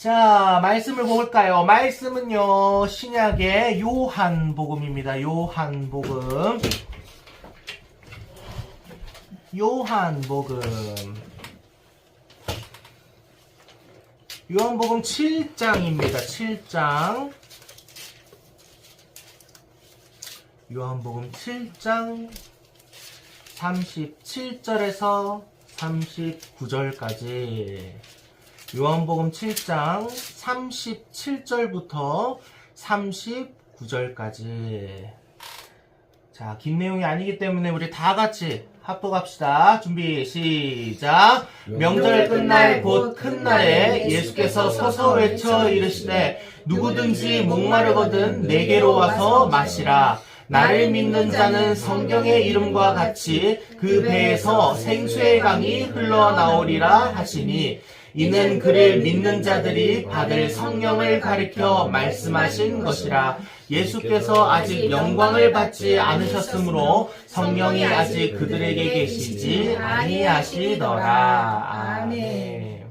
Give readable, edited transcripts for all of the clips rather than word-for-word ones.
자, 말씀을 볼까요? 말씀은요, 신약의 요한복음입니다. 요한복음. 요한복음 7장입니다. 7장. 요한복음 7장 37절에서 39절까지. 요한복음 7장 37절부터 39절까지. 자, 긴 내용이 아니기 때문에 우리 다 같이 합독합시다. 준비, 시작. 명절 끝날 곧 큰 날에 예수께서 서서 외쳐 이르시되 누구든지 목마르거든 내게로 와서 마시라. 나를 믿는 자는 성경의 이름과 같이 그 배에서 생수의 강이 흘러나오리라 하시니 이는 그를 믿는 자들이 받을 성령을 가리켜 말씀하신 것이라. 예수께서 아직 영광을 받지 않으셨으므로 성령이 아직 그들에게 계시지 아니하시더라. 아멘.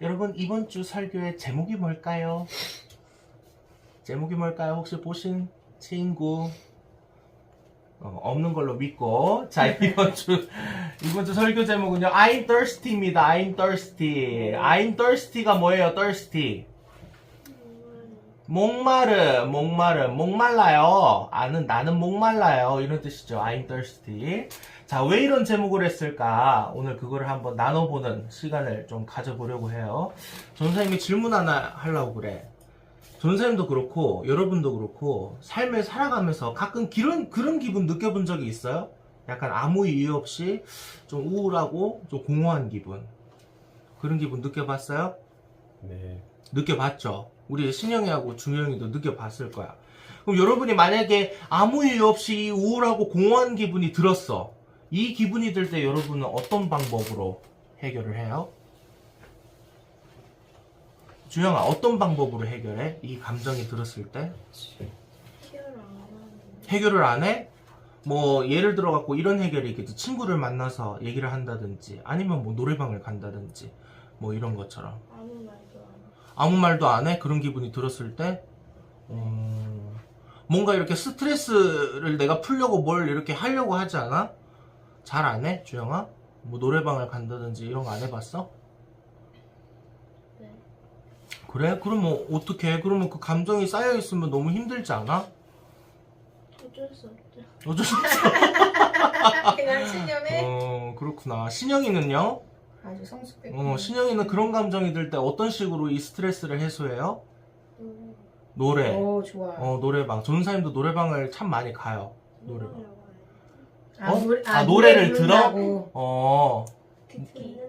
여러분, 이번 주 설교의 제목이 뭘까요? 제목이 뭘까요? 혹시 보신 친구? 없는 걸로 믿고. 자, 이번 주 설교 제목은요, I'm thirsty입니다. I'm thirsty. I'm thirsty가 뭐예요? thirsty. 목말라요. 나는 목말라요. 이런 뜻이죠. I'm thirsty. 자, 왜 이런 제목을 했을까? 오늘 그거를 한번 나눠보는 시간을 좀 가져보려고 해요. 전사님이 질문 하나 하려고 그래. 전사님도 그렇고 여러분도 그렇고 삶을 살아가면서 가끔 그런 기분 느껴본 적이 있어요? 약간 아무 이유 없이 좀 우울하고 좀 공허한 기분. 그런 기분 느껴봤어요? 네. 느껴봤죠? 우리 신영이하고 준영이도 느껴봤을 거야. 그럼 여러분이 만약에 아무 이유 없이 이 우울하고 공허한 기분이 들었어. 이 기분이 들 때 여러분은 어떤 방법으로 해결을 해요? 주영아, 어떤 방법으로 해결해? 이 감정이 들었을 때? 해결을 안 해? 뭐 예를 들어 갖고 이런 해결이 있겠지. 친구를 만나서 얘기를 한다든지 아니면 뭐 노래방을 간다든지 뭐 이런 것처럼. 아무 말도 안 해? 그런 기분이 들었을 때? 뭔가 이렇게 스트레스를 내가 풀려고 뭘 이렇게 하려고 하지 않아? 잘 안 해? 주영아? 뭐 노래방을 간다든지 이런 거 안 해봤어? 그래? 그러면 어떻게 해? 그러면 그 감정이 쌓여있으면 너무 힘들지 않아? 어쩔 수 없죠. 어쩔 수 없어. 그냥 신념에 그렇구나. 신영이는요? 아주 성숙해. 신영이는 그런 감정이 들 때 어떤 식으로 이 스트레스를 해소해요? 노래. 오, 좋아. 노래방. 전사님도 노래방을 참 많이 가요. 노래방. 노래를 노래를 들어?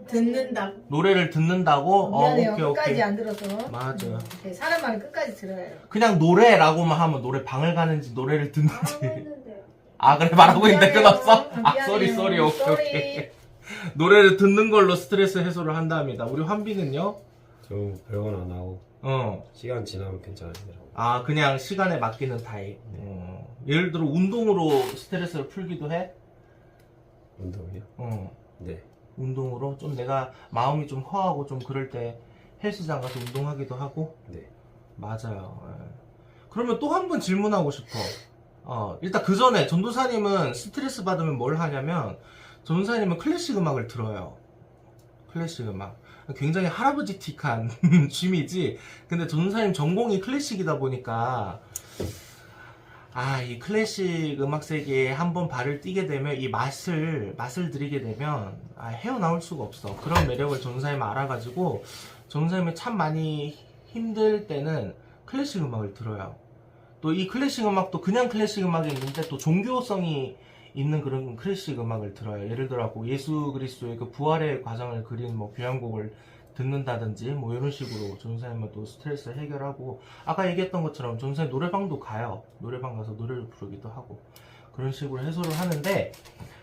듣는다. 노래를 듣는다고? 미안해요. 오케이, 끝까지 오케이. 안 들어서. 맞아. 네, 사람 말은 끝까지 들어야 해요. 그냥 노래라고만 하면 노래방을 가는지 노래를 듣는지. 했는데요. 아, 그래, 말하고 있는데 미안해요. 끊었어? 아, 미안해요. 쏘리, 오케이. 노래를 듣는 걸로 스트레스 해소를 한답니다. 우리 환비는요? 저 별건 안 하고 시간 지나면 괜찮아지더라고요. 아, 그냥 시간에 맡기는 타입. 예를 들어 운동으로 스트레스를 풀기도 해? 운동이요? 네. 운동으로 좀 내가 마음이 좀 허하고 좀 그럴 때 헬스장 가서 운동하기도 하고? 네. 맞아요. 예. 그러면 또 한 번 질문하고 싶어. 일단 그 전에 전도사님은 스트레스 받으면 뭘 하냐면 전도사님은 클래식 음악을 들어요. 클래식 음악. 굉장히 할아버지틱한 취미지. 근데 전도사님 전공이 클래식이다 보니까 이 클래식 음악 세계에 한번 발을 띄게 되면 이 맛을 들이게 되면 헤어나올 수가 없어. 그런 매력을 전도사님이 알아가지고 전도사님이 참 많이 힘들 때는 클래식 음악을 들어요. 또 이 클래식 음악도 그냥 클래식 음악이 있는데 또 종교성이 있는 그런 클래식 음악을 들어요. 예를 들어 예수 그리스도의 그 부활의 과정을 그린 뭐 교향곡을 듣는다든지 뭐 이런 식으로 전사님은 또 스트레스 해결하고, 아까 얘기했던 것처럼 전사님 노래방도 가요. 노래방 가서 노래를 부르기도 하고 그런 식으로 해소를 하는데,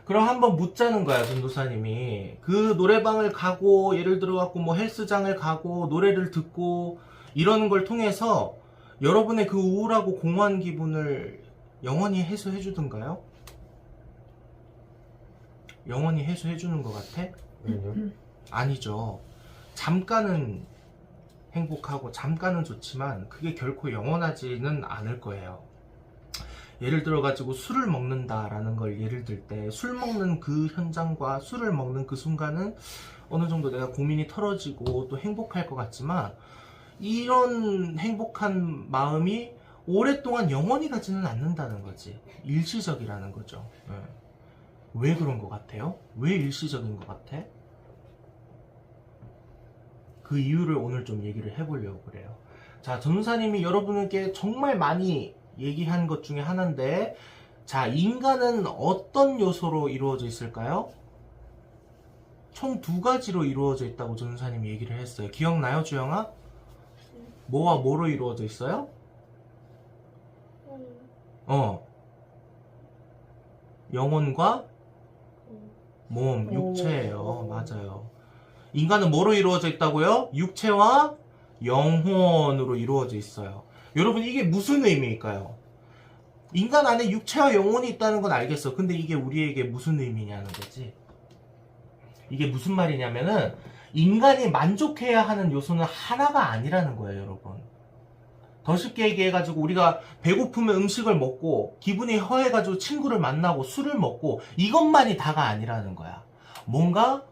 그럼 한번 묻자는 거야. 전도사님이 그 노래방을 가고 예를 들어 갖고 뭐 헬스장을 가고 노래를 듣고 이러는 걸 통해서 여러분의 그 우울하고 공허한 기분을 영원히 해소해 주던가요? 영원히 해소해 주는 것 같아? 아니요. 아니죠. 잠깐은 행복하고 잠깐은 좋지만 그게 결코 영원하지는 않을 거예요. 예를 들어가지고 술을 먹는다라는 걸 예를 들 때 술 먹는 그 현장과 술을 먹는 그 순간은 어느 정도 내가 고민이 털어지고 또 행복할 것 같지만 이런 행복한 마음이 오랫동안 영원히 가지는 않는다는 거지. 일시적이라는 거죠. 예. 왜 그런 것 같아요? 왜 일시적인 것 같아? 그 이유를 오늘 좀 얘기를 해보려고 그래요. 자, 전도사님이 여러분에게 정말 많이 얘기한 것 중에 하나인데, 자, 인간은 어떤 요소로 이루어져 있을까요? 총 2가지로 이루어져 있다고 전도사님이 얘기를 했어요. 기억나요, 주영아? 뭐와 뭐로 이루어져 있어요? 영혼과 몸, 육체예요. 맞아요. 인간은 뭐로 이루어져 있다고요? 육체와 영혼으로 이루어져 있어요. 여러분, 이게 무슨 의미일까요? 인간 안에 육체와 영혼이 있다는 건 알겠어. 근데 이게 우리에게 무슨 의미냐는 거지. 이게 무슨 말이냐면은 인간이 만족해야 하는 요소는 하나가 아니라는 거예요, 여러분. 더 쉽게 얘기해가지고 우리가 배고프면 음식을 먹고 기분이 허해가지고 친구를 만나고 술을 먹고 이것만이 다가 아니라는 거야. 뭔가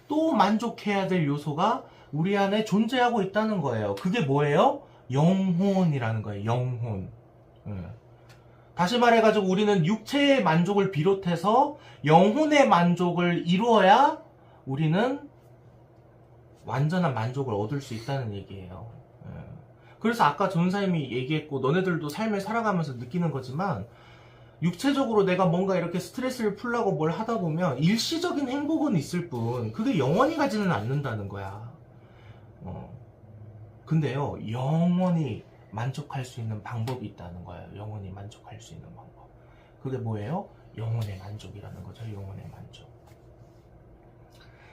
또 만족해야 될 요소가 우리 안에 존재하고 있다는 거예요. 그게 뭐예요? 영혼이라는 거예요. 영혼. 다시 말해가지고 우리는 육체의 만족을 비롯해서 영혼의 만족을 이루어야 우리는 완전한 만족을 얻을 수 있다는 얘기예요. 그래서 아까 전사님이 얘기했고 너네들도 삶을 살아가면서 느끼는 거지만 육체적으로 내가 뭔가 이렇게 스트레스를 풀려고 뭘 하다 보면 일시적인 행복은 있을 뿐 그게 영원히 가지는 않는다는 거야. 근데요, 영원히 만족할 수 있는 방법이 있다는 거예요. 영원히 만족할 수 있는 방법. 그게 뭐예요? 영혼의 만족이라는 거죠. 영혼의 만족.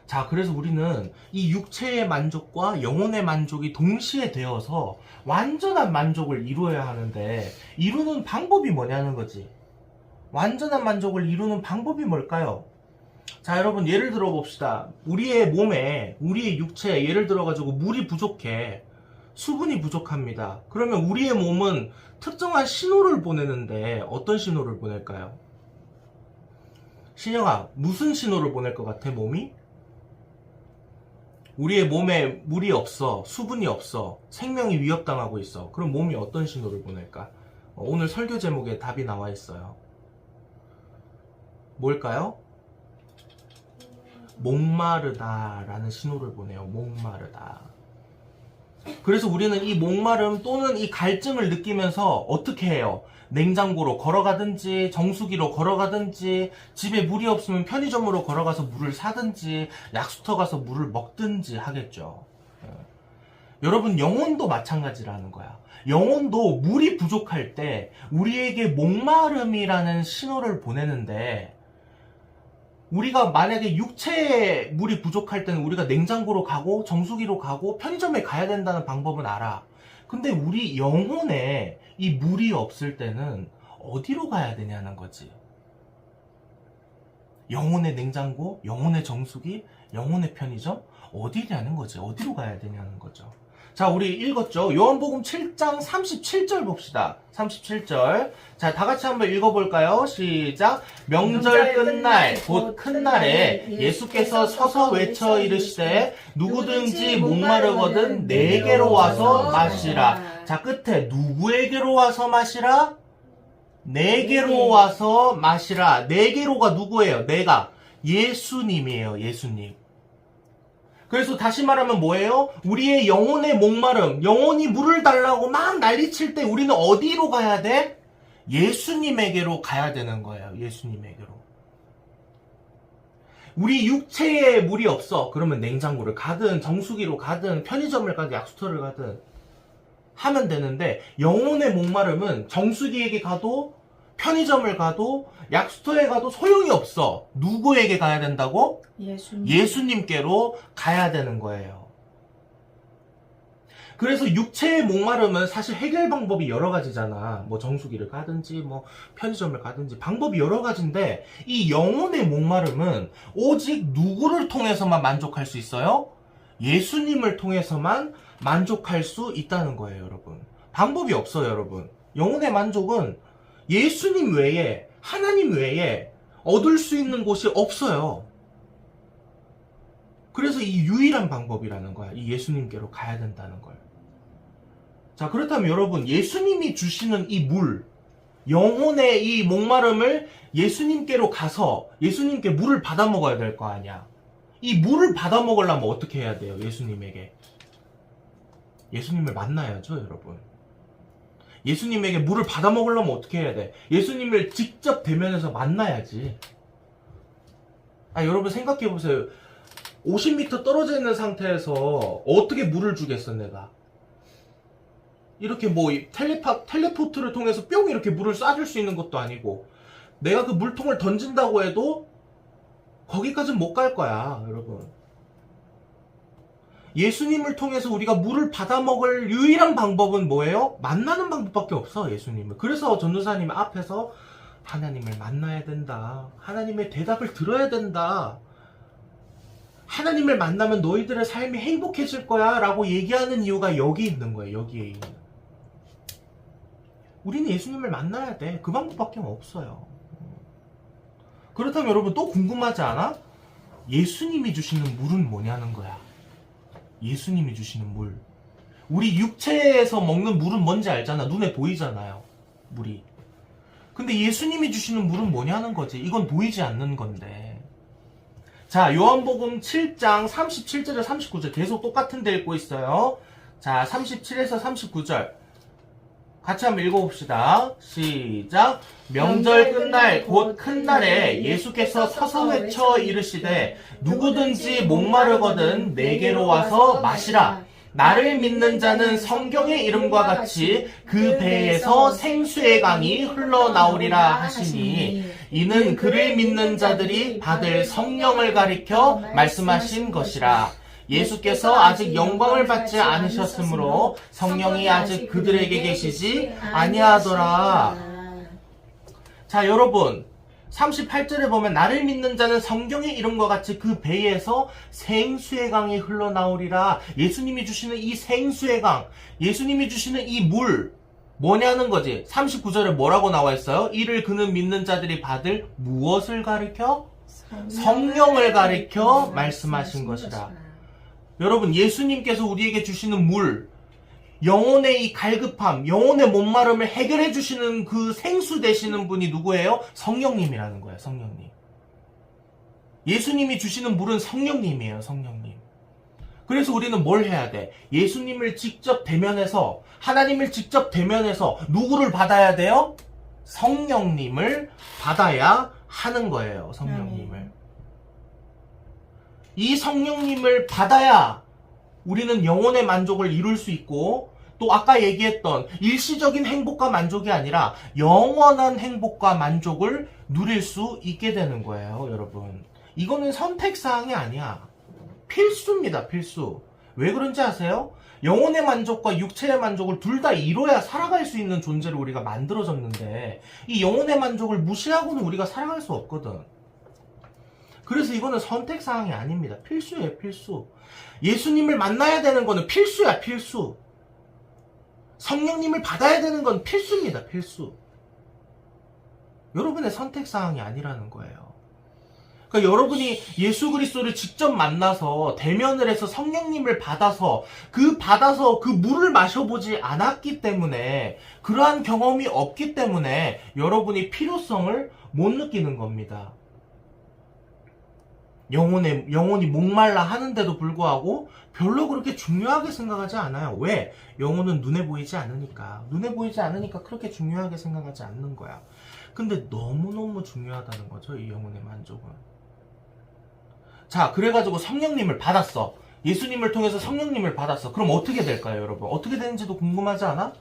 자, 그래서 우리는 이 육체의 만족과 영혼의 만족이 동시에 되어서 완전한 만족을 이루어야 하는데 이루는 방법이 뭐냐는 거지. 완전한 만족을 이루는 방법이 뭘까요? 자, 여러분 예를 들어 봅시다. 우리의 몸에, 우리의 육체에 예를 들어가지고 물이 부족해. 수분이 부족합니다. 그러면 우리의 몸은 특정한 신호를 보내는데 어떤 신호를 보낼까요? 신영아, 무슨 신호를 보낼 것 같아, 몸이? 우리의 몸에 물이 없어, 수분이 없어, 생명이 위협당하고 있어. 그럼 몸이 어떤 신호를 보낼까? 오늘 설교 제목에 답이 나와 있어요. 뭘까요? 목마르다라는 신호를 보내요. 목마르다. 그래서 우리는 이 목마름 또는 이 갈증을 느끼면서 어떻게 해요? 냉장고로 걸어가든지 정수기로 걸어가든지 집에 물이 없으면 편의점으로 걸어가서 물을 사든지 약수터 가서 물을 먹든지 하겠죠. 여러분, 영혼도 마찬가지라는 거야. 영혼도 물이 부족할 때 우리에게 목마름이라는 신호를 보내는데 우리가 만약에 육체에 물이 부족할 때는 우리가 냉장고로 가고 정수기로 가고 편의점에 가야 된다는 방법은 알아. 근데 우리 영혼에 이 물이 없을 때는 어디로 가야 되냐는 거지. 영혼의 냉장고, 영혼의 정수기, 영혼의 편의점? 어디냐는 거지. 어디로 가야 되냐는 거죠. 자, 우리 읽었죠? 요한복음 7장 37절 봅시다. 37절. 자, 다 같이 한번 읽어볼까요? 시작. 명절 끝날, 곧 큰 날에 예수께서 서서 외쳐 이르시되 누구든지 목마르거든 내게로 와서 마시라. 자, 끝에 누구에게로 와서 마시라? 내게로 와서 마시라. 내게로가 누구예요? 내가. 예수님이에요. 예수님. 그래서 다시 말하면 뭐예요? 우리의 영혼의 목마름, 영혼이 물을 달라고 막 난리칠 때 우리는 어디로 가야 돼? 예수님에게로 가야 되는 거예요. 예수님에게로. 우리 육체에 물이 없어. 그러면 냉장고를 가든 정수기로 가든 편의점을 가든 약수터를 가든 하면 되는데 영혼의 목마름은 정수기에게 가도 편의점을 가도 약수터에 가도 소용이 없어. 누구에게 가야 된다고? 예수님께로 가야 되는 거예요. 그래서 육체의 목마름은 사실 해결 방법이 여러 가지잖아. 뭐 정수기를 가든지 뭐 편의점을 가든지 방법이 여러 가지인데 이 영혼의 목마름은 오직 누구를 통해서만 만족할 수 있어요? 예수님을 통해서만 만족할 수 있다는 거예요, 여러분. 방법이 없어요, 여러분. 영혼의 만족은 예수님 외에, 하나님 외에 얻을 수 있는 곳이 없어요. 그래서 이 유일한 방법이라는 거야. 이 예수님께로 가야 된다는 걸. 자, 그렇다면 여러분, 예수님이 주시는 이 물, 영혼의 이 목마름을 예수님께로 가서 예수님께 물을 받아 먹어야 될 거 아니야. 이 물을 받아 먹으려면 어떻게 해야 돼요? 예수님에게. 예수님을 만나야죠, 여러분. 예수님에게 물을 받아 먹으려면 어떻게 해야 돼? 예수님을 직접 대면해서 만나야지. 아, 여러분 생각해 보세요. 50m 떨어져 있는 상태에서 어떻게 물을 주겠어, 내가? 이렇게 뭐 텔레포트를 통해서 뿅 이렇게 물을 쏴줄 수 있는 것도 아니고, 내가 그 물통을 던진다고 해도 거기까지는 못 갈 거야, 여러분. 예수님을 통해서 우리가 물을 받아 먹을 유일한 방법은 뭐예요? 만나는 방법밖에 없어, 예수님을. 그래서 전도사님 앞에서 하나님을 만나야 된다. 하나님의 대답을 들어야 된다. 하나님을 만나면 너희들의 삶이 행복해질 거야 라고 얘기하는 이유가 여기 있는 거예요. 여기에 있는. 우리는 예수님을 만나야 돼. 그 방법밖에 없어요. 그렇다면 여러분 또 궁금하지 않아? 예수님이 주시는 물은 뭐냐는 거야. 예수님이 주시는 물. 우리 육체에서 먹는 물은 뭔지 알잖아. 눈에 보이잖아요, 물이. 근데 예수님이 주시는 물은 뭐냐는 거지. 이건 보이지 않는 건데. 자, 요한복음 7장 37절에 39절 계속 똑같은 데 읽고 있어요. 자, 37에서 39절 같이 한번 읽어봅시다. 시작. 명절 끝날 곧 큰 날에 예수께서 서서 외쳐 이르시되 누구든지 목마르거든 내게로 와서 마시라. 나를 믿는 자는 성경의 이름과 같이 그 배에서 생수의 강이 흘러나오리라 하시니 이는 그를 믿는 자들이 받을 성령을 가리켜 말씀하신 것이라. 예수께서 아직 영광을 받지 않으셨으므로 성령이 아직 그들에게 계시지 아니하더라. 자, 여러분 38절에 보면 나를 믿는 자는 성경의 이름과 같이 그 배에서 생수의 강이 흘러나오리라. 예수님이 주시는 이 생수의 강, 예수님이 주시는 이 물 뭐냐는 거지. 39절에 뭐라고 나와 있어요? 이를 그는 믿는 자들이 받을 무엇을 가리켜? 성령을 가리켜 말씀하신 것이라. 여러분, 예수님께서 우리에게 주시는 물, 영혼의 이 갈급함, 영혼의 목마름을 해결해 주시는 그 생수 되시는 분이 누구예요? 성령님이라는 거예요. 성령님. 예수님이 주시는 물은 성령님이에요. 성령님. 그래서 우리는 뭘 해야 돼? 예수님을 직접 대면해서, 하나님을 직접 대면해서 누구를 받아야 돼요? 성령님을 받아야 하는 거예요. 성령님을. 이 성령님을 받아야 우리는 영혼의 만족을 이룰 수 있고, 또 아까 얘기했던 일시적인 행복과 만족이 아니라 영원한 행복과 만족을 누릴 수 있게 되는 거예요, 여러분. 이거는 선택사항이 아니야. 필수입니다, 필수. 왜 그런지 아세요? 영혼의 만족과 육체의 만족을 둘 다 이뤄야 살아갈 수 있는 존재를 우리가 만들어졌는데, 이 영혼의 만족을 무시하고는 우리가 살아갈 수 없거든. 그래서 이거는 선택사항이 아닙니다. 필수예요, 필수. 예수님을 만나야 되는 거는 필수야, 필수. 성령님을 받아야 되는 건 필수입니다, 필수. 여러분의 선택사항이 아니라는 거예요. 그러니까 여러분이 예수 그리스도를 직접 만나서 대면을 해서 성령님을 받아서 그 물을 마셔보지 않았기 때문에, 그러한 경험이 없기 때문에 여러분이 필요성을 못 느끼는 겁니다. 영혼이 목말라 하는데도 불구하고 별로 그렇게 중요하게 생각하지 않아요. 왜? 영혼은 눈에 보이지 않으니까. 눈에 보이지 않으니까 그렇게 중요하게 생각하지 않는 거야. 근데 너무너무 중요하다는 거죠, 이 영혼의 만족은. 자, 그래가지고 성령님을 받았어. 예수님을 통해서 성령님을 받았어. 그럼 어떻게 될까요, 여러분? 어떻게 되는지도 궁금하지 않아?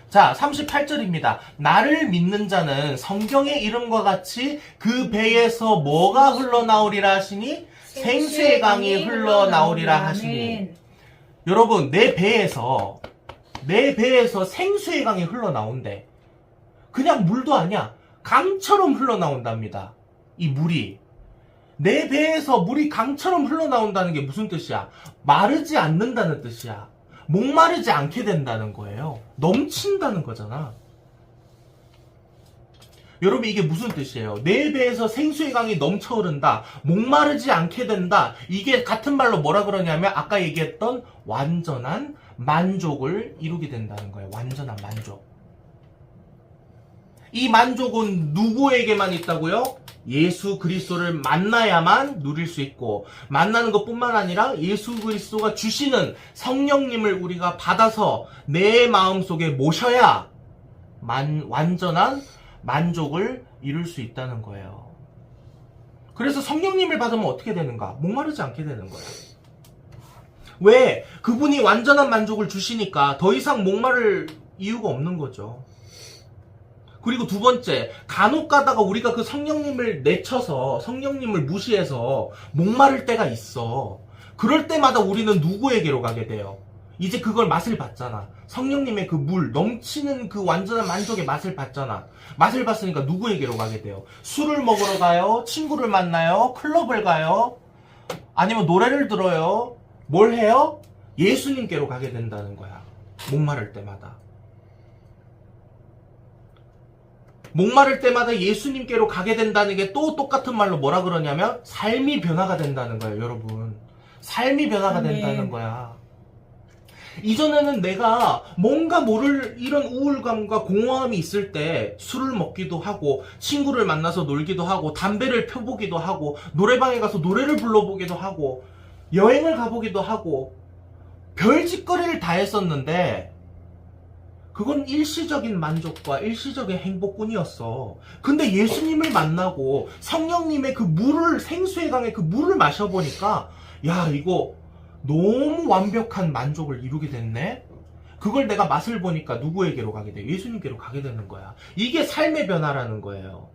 자, 38절입니다. 나를 믿는 자는 성경의 이름과 같이 그 배에서 뭐가 흘러나오리라 하시니? 생수의 강이 흘러나오리라 하시니. 여러분, 내 배에서 생수의 강이 흘러나온대. 그냥 물도 아니야. 강처럼 흘러나온답니다. 이 물이. 내 배에서 물이 강처럼 흘러나온다는 게 무슨 뜻이야? 마르지 않는다는 뜻이야. 목마르지 않게 된다는 거예요. 넘친다는 거잖아. 여러분 이게 무슨 뜻이에요? 내 배에서 생수의 강이 넘쳐 흐른다. 목마르지 않게 된다. 이게 같은 말로 뭐라 그러냐면 아까 얘기했던 완전한 만족을 이루게 된다는 거예요. 완전한 만족. 이 만족은 누구에게만 있다고요? 예수 그리스도를 만나야만 누릴 수 있고, 만나는 것뿐만 아니라 예수 그리스도가 주시는 성령님을 우리가 받아서 내 마음속에 모셔야 완전한 만족을 이룰 수 있다는 거예요. 그래서 성령님을 받으면 어떻게 되는가? 목마르지 않게 되는 거예요. 왜? 그분이 완전한 만족을 주시니까 더 이상 목마를 이유가 없는 거죠. 그리고 두 번째, 간혹 가다가 우리가 그 성령님을 내쳐서, 성령님을 무시해서 목마를 때가 있어. 그럴 때마다 우리는 누구에게로 가게 돼요? 이제 그걸 맛을 봤잖아. 성령님의 그 물, 넘치는 그 완전한 만족의 맛을 봤잖아. 맛을 봤으니까 누구에게로 가게 돼요? 술을 먹으러 가요? 친구를 만나요? 클럽을 가요? 아니면 노래를 들어요? 뭘 해요? 예수님께로 가게 된다는 거야. 목마를 때마다. 목마를 때마다 예수님께로 가게 된다는 게 또 똑같은 말로 뭐라 그러냐면 삶이 변화가 된다는 거예요, 여러분. 삶이 변화가 된다는 거야. 이전에는 내가 뭔가 모를 이런 우울감과 공허함이 있을 때 술을 먹기도 하고 친구를 만나서 놀기도 하고 담배를 펴보기도 하고 노래방에 가서 노래를 불러보기도 하고 여행을 가보기도 하고 별짓거리를 다 했었는데 그건 일시적인 만족과 일시적인 행복뿐이었어. 근데 예수님을 만나고 성령님의 그 물을, 생수의 강의 그 물을 마셔보니까 야, 이거 너무 완벽한 만족을 이루게 됐네? 그걸 내가 맛을 보니까 누구에게로 가게 돼? 예수님께로 가게 되는 거야. 이게 삶의 변화라는 거예요.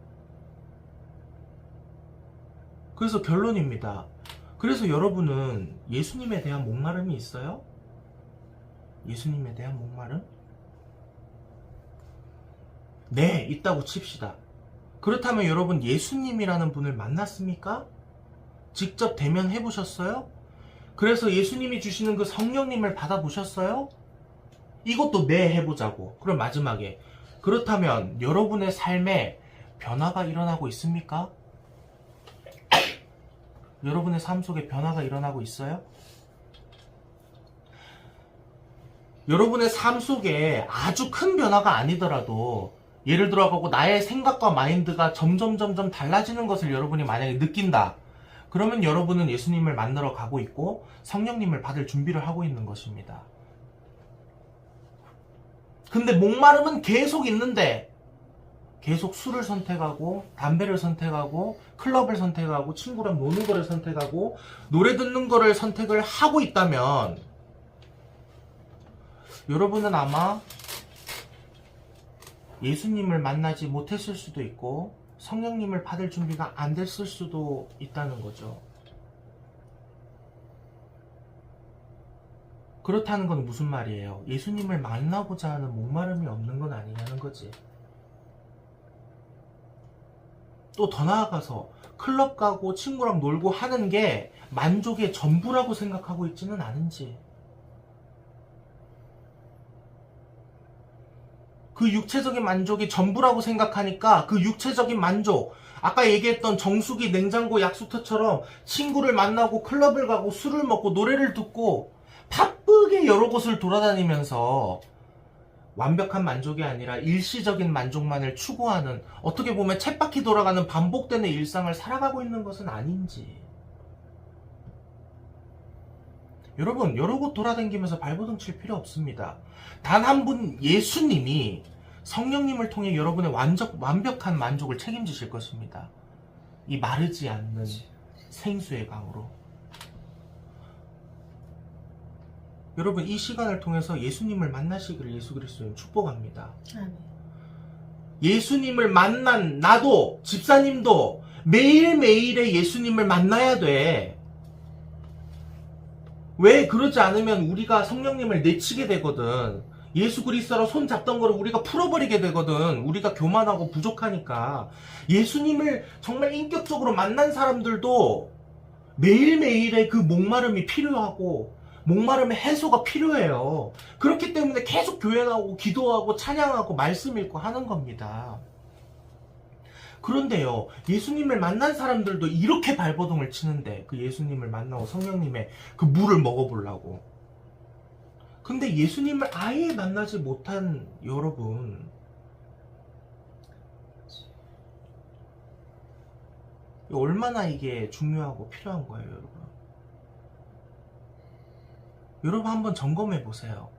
그래서 결론입니다. 그래서 여러분은 예수님에 대한 목마름이 있어요? 예수님에 대한 목마름? 네, 있다고 칩시다. 그렇다면 여러분 예수님이라는 분을 만났습니까? 직접 대면해 보셨어요? 그래서 예수님이 주시는 그 성령님을 받아보셨어요? 이것도 네 해보자고. 그럼 마지막에 그렇다면 여러분의 삶에 변화가 일어나고 있습니까? 여러분의 삶 속에 변화가 일어나고 있어요? 여러분의 삶 속에 아주 큰 변화가 아니더라도 예를 들어가고 나의 생각과 마인드가 점점 달라지는 것을 여러분이 만약에 느낀다. 그러면 여러분은 예수님을 만나러 가고 있고 성령님을 받을 준비를 하고 있는 것입니다. 근데 목마름은 계속 있는데 계속 술을 선택하고 담배를 선택하고 클럽을 선택하고 친구랑 노는 거를 선택하고 노래 듣는 거를 선택을 하고 있다면 여러분은 아마 예수님을 만나지 못했을 수도 있고 성령님을 받을 준비가 안 됐을 수도 있다는 거죠. 그렇다는 건 무슨 말이에요? 예수님을 만나고자 하는 목마름이 없는 건 아니냐는 거지. 또 더 나아가서 클럽 가고 친구랑 놀고 하는 게 만족의 전부라고 생각하고 있지는 않은지. 그 육체적인 만족이 전부라고 생각하니까 그 육체적인 만족, 아까 얘기했던 정수기, 냉장고, 약수터처럼 친구를 만나고 클럽을 가고 술을 먹고 노래를 듣고 바쁘게 여러 곳을 돌아다니면서 완벽한 만족이 아니라 일시적인 만족만을 추구하는, 어떻게 보면 쳇바퀴 돌아가는 반복되는 일상을 살아가고 있는 것은 아닌지. 여러분, 여러 곳 돌아다니면서 발버둥 칠 필요 없습니다. 단 한 분 예수님이 성령님을 통해 여러분의 완벽한 만족을 책임지실 것입니다. 이 마르지 않는 생수의 강으로. 여러분, 이 시간을 통해서 예수님을 만나시기를 예수 그리스도님 축복합니다. 아멘. 예수님을 만난 나도, 집사님도 매일매일의 예수님을 만나야 돼. 왜? 그러지 않으면 우리가 성령님을 내치게 되거든. 예수 그리스도로 손 잡던 거를 우리가 풀어버리게 되거든. 우리가 교만하고 부족하니까. 예수님을 정말 인격적으로 만난 사람들도 매일매일의 그 목마름이 필요하고 목마름의 해소가 필요해요. 그렇기 때문에 계속 교회 나오고 기도하고 찬양하고 말씀 읽고 하는 겁니다. 그런데요, 예수님을 만난 사람들도 이렇게 발버둥을 치는데, 그 예수님을 만나고 성령님의 그 물을 먹어보려고. 근데 예수님을 아예 만나지 못한 여러분, 얼마나 이게 중요하고 필요한 거예요, 여러분. 여러분 한번 점검해 보세요.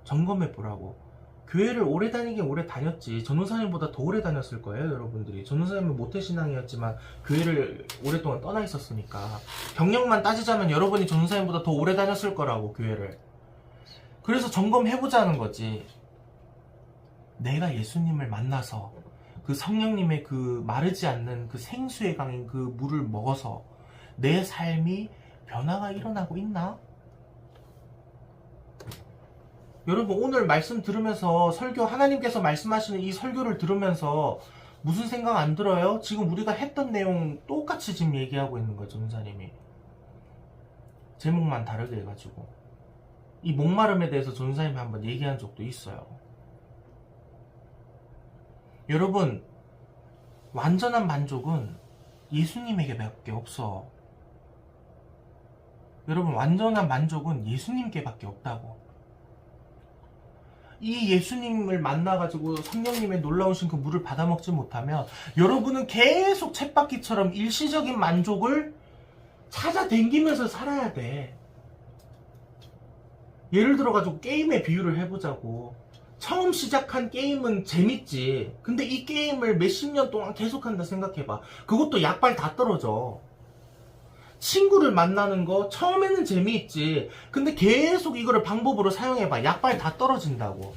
점검해 보라고. 교회를 오래 다니긴 오래 다녔지. 전도사님보다 더 오래 다녔을 거예요, 여러분들이. 전도사님은 모태신앙이었지만 교회를 오랫동안 떠나 있었으니까. 경력만 따지자면 여러분이 전도사님보다 더 오래 다녔을 거라고, 교회를. 그래서 점검해보자는 거지. 내가 예수님을 만나서 그 성령님의 그 마르지 않는 그 생수의 강인 그 물을 먹어서 내 삶이 변화가 일어나고 있나? 여러분 오늘 말씀 들으면서 설교, 하나님께서 말씀하시는 이 설교를 들으면서 무슨 생각 안 들어요? 지금 우리가 했던 내용 똑같이 지금 얘기하고 있는 거죠, 전사님이. 제목만 다르게 해가지고. 이 목마름에 대해서 전사님이 한번 얘기한 적도 있어요. 여러분, 완전한 만족은 예수님에게밖에 없어. 여러분, 완전한 만족은 예수님께밖에 없다고. 이 예수님을 만나가지고 성령님의 놀라우신 그 물을 받아먹지 못하면 여러분은 계속 쳇바퀴처럼 일시적인 만족을 찾아다니면서 살아야 돼. 예를 들어가지고 게임의 비유를 해보자고. 처음 시작한 게임은 재밌지. 근데 이 게임을 몇십 년 동안 계속한다 생각해봐. 그것도 약발 다 떨어져. 친구를 만나는 거 처음에는 재미있지. 근데 계속 이거를 방법으로 사용해봐. 약발 다 떨어진다고.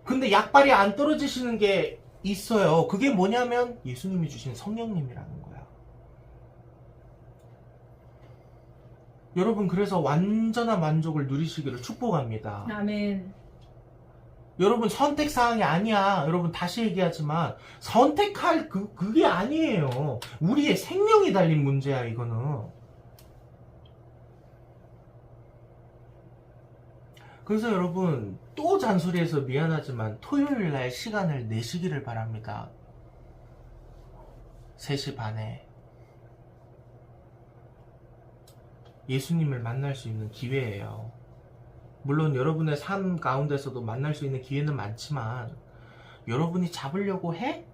근데 약발이 안 떨어지시는 게 있어요. 그게 뭐냐면 예수님이 주신 성령님이라는 거야. 여러분, 그래서 완전한 만족을 누리시기를 축복합니다. 아멘. 여러분, 선택사항이 아니야. 여러분, 다시 얘기하지만 선택할 그게 아니에요. 우리의 생명이 달린 문제야, 이거는. 그래서 여러분, 또 잔소리해서 미안하지만 토요일날 시간을 내시기를 바랍니다. 3시 반에 예수님을 만날 수 있는 기회예요. 물론 여러분의 삶 가운데서도 만날 수 있는 기회는 많지만 여러분이 잡으려고 해?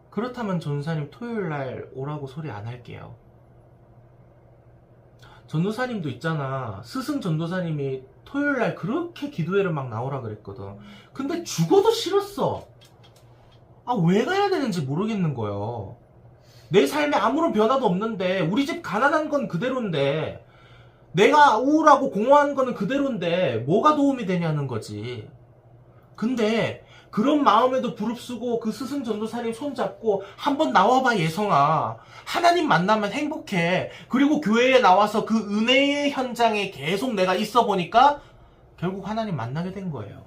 그렇다면 전도사님 토요일날 오라고 소리 안 할게요. 전도사님도 있잖아. 스승 전도사님이 토요일날 그렇게 기도회를 막 나오라 그랬거든. 근데 죽어도 싫었어. 아, 왜 가야 되는지 모르겠는 거예요. 내 삶에 아무런 변화도 없는데, 우리 집 가난한 건 그대로인데, 내가 우울하고 공허한 거는 그대로인데 뭐가 도움이 되냐는 거지. 근데 그런 마음에도 부릅쓰고 그 스승 전도사님 손잡고 한번 나와봐, 예성아. 하나님 만나면 행복해. 그리고 교회에 나와서 그 은혜의 현장에 계속 내가 있어 보니까 결국 하나님 만나게 된 거예요.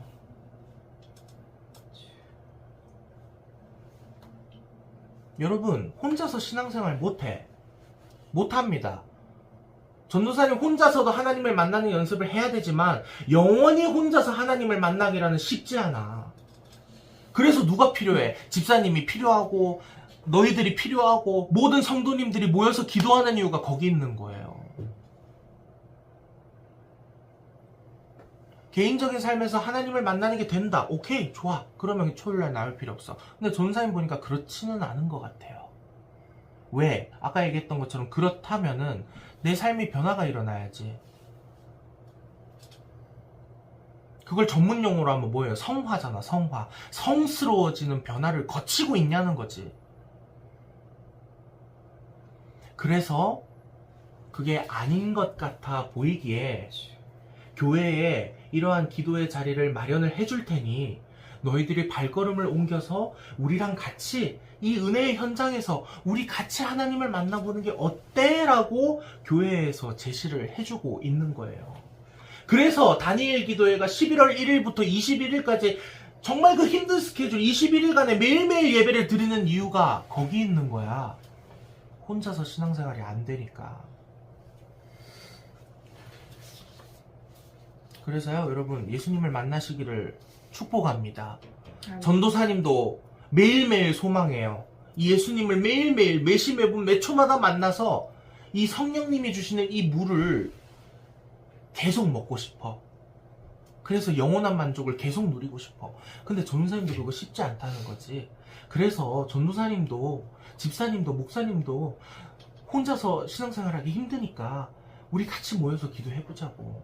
여러분, 혼자서 신앙생활 못해. 못합니다. 전도사님 혼자서도 하나님을 만나는 연습을 해야 되지만 영원히 혼자서 하나님을 만나기라는 쉽지 않아. 그래서 누가 필요해? 집사님이 필요하고 너희들이 필요하고 모든 성도님들이 모여서 기도하는 이유가 거기 있는 거예요. 개인적인 삶에서 하나님을 만나는 게 된다. 오케이, 좋아. 그러면 토요일날 나올 필요 없어. 근데 전도사님 보니까 그렇지는 않은 것 같아요. 왜? 아까 얘기했던 것처럼 그렇다면은 내 삶이 변화가 일어나야지. 그걸 전문 용어로 하면 뭐예요? 성화잖아, 성화. 성스러워지는 변화를 거치고 있냐는 거지. 그래서 그게 아닌 것 같아 보이기에 교회에 이러한 기도의 자리를 마련을 해줄 테니 너희들이 발걸음을 옮겨서 우리랑 같이 이 은혜의 현장에서 우리 같이 하나님을 만나보는 게 어때? 라고 교회에서 제시를 해주고 있는 거예요. 그래서 다니엘 기도회가 11월 1일부터 21일까지 정말 그 힘든 스케줄 21일간에 매일매일 예배를 드리는 이유가 거기 있는 거야. 혼자서 신앙생활이 안 되니까. 그래서요, 여러분, 예수님을 만나시기를 축복합니다. 전도사님도 매일매일 소망해요. 이 예수님을 매일매일 매시 매분 매 초마다 만나서 이 성령님이 주시는 이 물을 계속 먹고 싶어. 그래서 영원한 만족을 계속 누리고 싶어. 근데 전도사님도 그거 쉽지 않다는 거지. 그래서 전도사님도 집사님도 목사님도 혼자서 신앙생활하기 힘드니까 우리 같이 모여서 기도해보자고.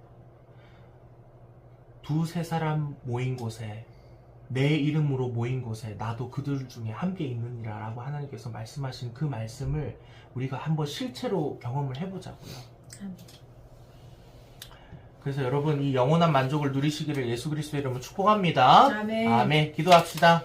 두세 사람 모인 곳에 내 이름으로 모인 곳에 나도 그들 중에 함께 있느니라 라고 하나님께서 말씀하신 그 말씀을 우리가 한번 실체로 경험을 해보자고요. 그래서 여러분 이 영원한 만족을 누리시기를 예수 그리스도의 이름으로 축복합니다. 아멘. 아멘. 기도합시다.